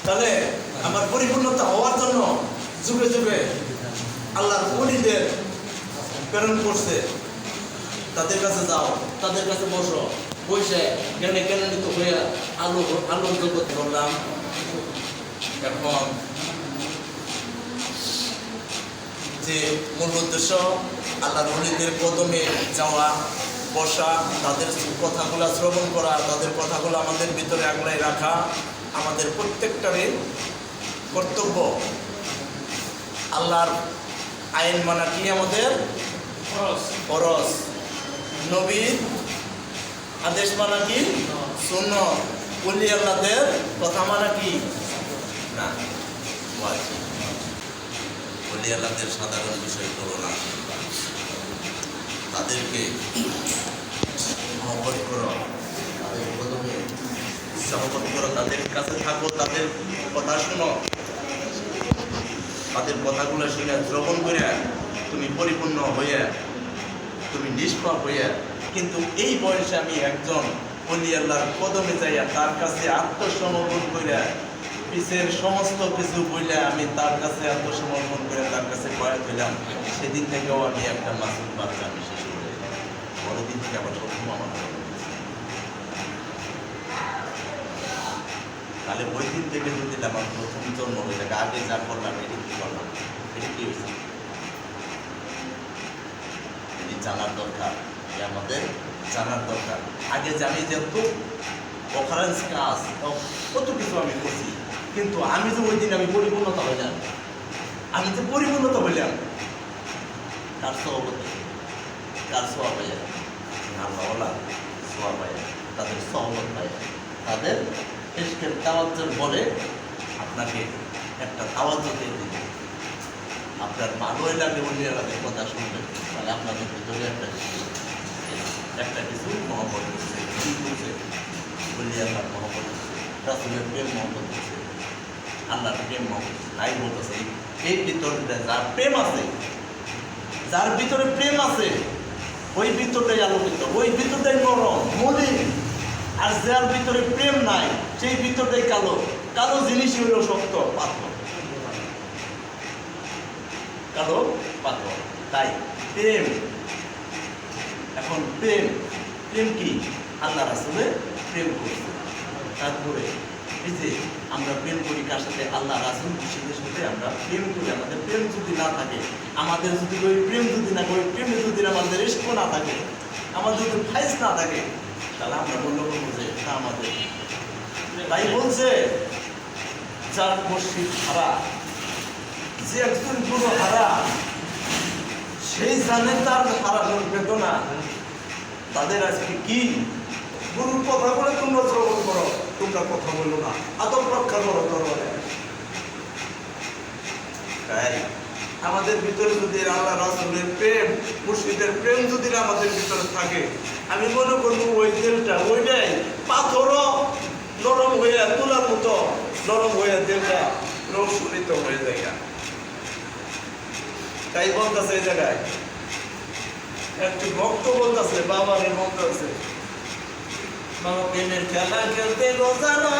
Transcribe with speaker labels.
Speaker 1: তাহলে আমার পরিপূর্ণতা হওয়ার জন্য যুগে যুগে আল্লাহর ওলিদের প্রেরণ করছে। তাদের কাছে যাও, তাদের কাছে বসো, বসে জ্ঞানে জ্ঞানান্বিত হয়ে আলোর জগৎ করলাম। এখন যে মূল উদ্দেশ্য আল্লাহর ওলিদের কদমে যাওয়া, বসা, তাদের কথাগুলো শ্রবণ করা, তাদের কথাগুলো আমাদের ভিতরে আগলায় রাখা আমাদের প্রত্যেকটারই কর্তব্য। আল্লাহর আইন মানা কি আমাদের ফরজ, নবীর আদেশ মানা কি সুন্নাত, ওলি আল্লাহদের কথা মানা কি না ওয়াজিব। ওলি আল্লাহদের সাধারণ বিষয় হলো না, তাদেরকে মহব্বত করো, তাদের কদমে সহবত করো, তাদের কাছে থাকো, তাদের কথা শোনো, তাদের কথাগুলো শুনে শ্রবণ করে তুমি পরিপূর্ণ হয়ে, তুমি নিষ্পাপ হয়ে। কিন্তু এই বয়সে আমি একজন ওলি আল্লাহর কদমে যাইয়া তার কাছে আত্মসমর্পণ করে, পিছের সমস্ত কিছু বইলে আমি তার কাছে আত্মসমর্পণ করে তার কাছে বয়াত হইলাম, সেদিন থেকেও আমি একটা মাসুম বাচ্চা আমি শেষ করে বড় দিন থেকে আবার প্রথম আমার। তাহলে ওই দিন থেকে যদি আমার প্রথম জন্ম হয়ে থাকে, আগে যা করলাম এটা কি করলাম, এটা কি হয়েছে এটি জানার দরকার, আমাদের জানার দরকার। আগে জানি যে তো অফারেন্স কাজ কত কিছু আমি করছি, কিন্তু আমি যে ওই দিন আমি পরিপূর্ণতা হইলাম, আমি যে পরিপূর্ণতা হইলাম কার সহবতে, কার সোয়া পাইয়া, আল্লাহওয়ালা সোয়া পাইয়া, তাদের সহবত পাইয়া, তাদের ইশকের তাওয়াজ্জুর বলে আপনাকে একটা তাওয়াজ্জুহ দিয়ে দিবে। আপনার ভালোই লাগে ওলিয়াদের কথা শুনবেন, তাহলে আপনাদের ভিতরে একটা কিছু মহব্বত হচ্ছে, কি করছে ওলিয়ার মহব্বত হচ্ছে, রাসূলের প্রেম মহব্বত হচ্ছে, আল্লাহর প্রেম মহব্বত হচ্ছে। তাই বলতেছে এই ভিতরে যার প্রেম আছে, যার ভিতরে প্রেম আছে ওই ভিতরটাই আলোকিত, ওই ভিতরটাই নরম মলিন। আর যার ভিতরে প্রেম নাই সেই ভিতরটাই কালো, কালো জিনিসই হলো শক্ত পাথর, কালো পাথর। তাই প্রেম, এখন প্রেম, প্রেম কি আল্লাহ রাসূলে প্রেম করছে। তারপরে এই যে আমরা প্রেম করি কার সাথে, আল্লাহ রাসূল খুশিদের সাথে আমরা প্রেম করি। আমাদের প্রেম যদি না থাকে, আমাদের যদি ওই প্রেম যদি না করি, প্রেমে যদি আমাদের ইশক না থাকে, আমাদের যদি ফাইজ না থাকে, তাহলে আমরা বলবো যে তা আমাদের। তাই বলছে যার মসজিদ হারা, যে একজন গুরু হারা, সেই জানে তার হারানোর বেদনা। তাদের আজকে কি গুরুর কথা বলে তোমরা শ্রবণ করো, তোমরা কথা বলো না, আদব রক্ষা করো দরবারে। তাই আমাদের ভিতরে যদি আল্লাহ রাসূলের প্রেম, মুর্শিদের প্রেম যদি আমাদের ভিতরে থাকে, আমি মনে করবো ওই দিলটা ওইটাই পাথরও নরম হয়ে তোলার মতো নরম হয়ে দিলটা রৌশনিত হয়ে যায়। তাই বলতেছে এই জায়গায় একটু ভক্ত বলতেছে, বাবার মন্ত্র আছে, বাবা প্রেমের খেলা খেলতে রোজানো